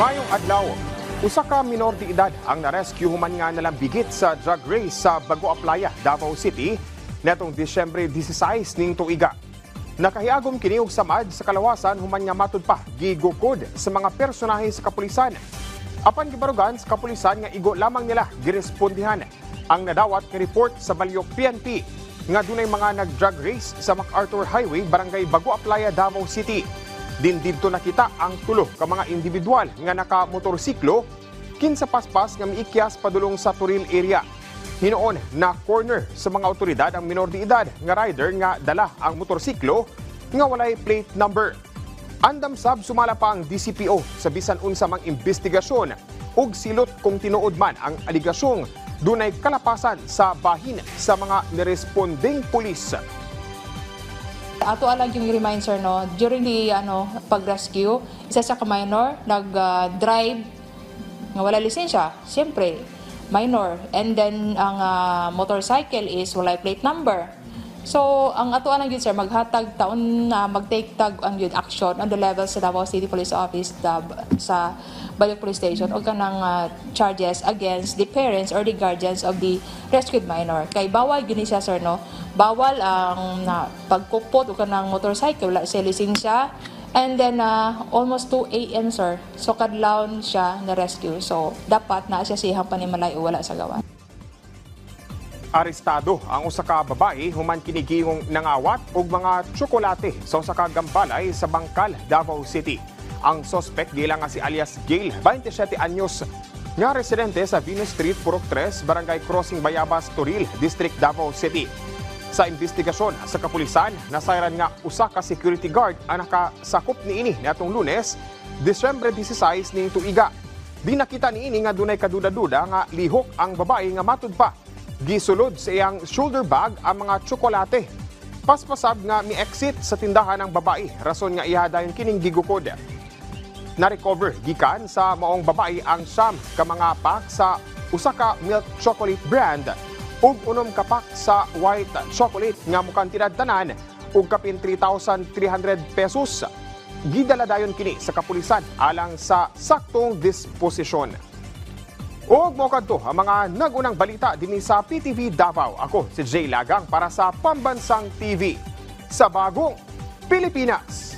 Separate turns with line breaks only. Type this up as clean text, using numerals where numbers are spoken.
Mayong adlaw, usa ka minor de edad ang narescue human nga nalambigit sa drug race sa Bagua Playa, Davao City netong Disyembre 16 ning tuiga. Nakahiagom kini og samad sa kalawasan human nga matud pa gigukod sa mga personahe sa kapulisan. Apan gibarugan sa kapulisan nga igo lamang nila girespondihan ang nadawat nga report sa Balyok PNP nga dunay mga nag-drug race sa MacArthur Highway, Barangay Bagua Playa, Davao City. Din dito nakita ang tulo ka mga individual nga naka-motorsiklo kinsa paspas nga miikyas padulong sa Turil area. Hinoon na corner sa mga otoridad ang minor de edad nga rider nga dala ang motorsiklo nga walay plate number. Andam sab sumala pa ang DCPO sa bisan unsa mang investigasyon ug silot kung tinuod man ang aligasyong dunay kalapasan sa bahin sa mga niresponding pulis.
Ato alang yung reminder no, during the pag-rescue, isa sa minor nag-drive nga wala lisensya, siyempre minor, and then ang motorcycle is wala plate number. So ang ato alang yun sir maghatag taon na mag-take tag ang yun action on the level sa Davao City Police Office sa Balyok Police Station o kanang charges against the parents or the guardians of the rescued minor. Kay bawal yun siya sir no, bawal ang pagkupot o kanang motorcycle wala siya lisensya, and then almost 2 AM sir, so kadlawon siya na rescue, so dapat na siya sihang panimalay o wala sa gawa.
Arestado ang usa ka babae human kini gihong nangawat og mga tsokolate sa usa ka gambalay sa Bangkal, Davao City. Ang suspect gilang nga si alias Gail, 27 anyos, nga residente sa Venus Street, Purok 3, Barangay Crossing Bayabas, Turil, District, Davao City. Sa investigasyon sa kapulisan, nasayran nga usa ka security guard ang nakasakop niini niadtong Lunes, Disyembre 16 ning tuiga. Di nakita niini nga dunay kaduda-duda nga lihok ang babae nga matud pa gisulod sa iyang shoulder bag ang mga tsokolate. Paspasab nga mi-exit sa tindahan ng babae, rason nga ihadayon kining gigukod. Na-recover gikan sa maong babae ang siyam ka mga pack sa usa ka milk chocolate brand ug 6 ka pack sa white chocolate nga mukhang tinadtanan ug kapin 3,300 pesos. Gidala dayon kini sa kapulisan alang sa saktong disposisyon. Og mo kadto ang mga nagunang balita dinhi sa PTV Davao. Ako si Jay Lagang para sa Pambansang TV sa Bagong Pilipinas.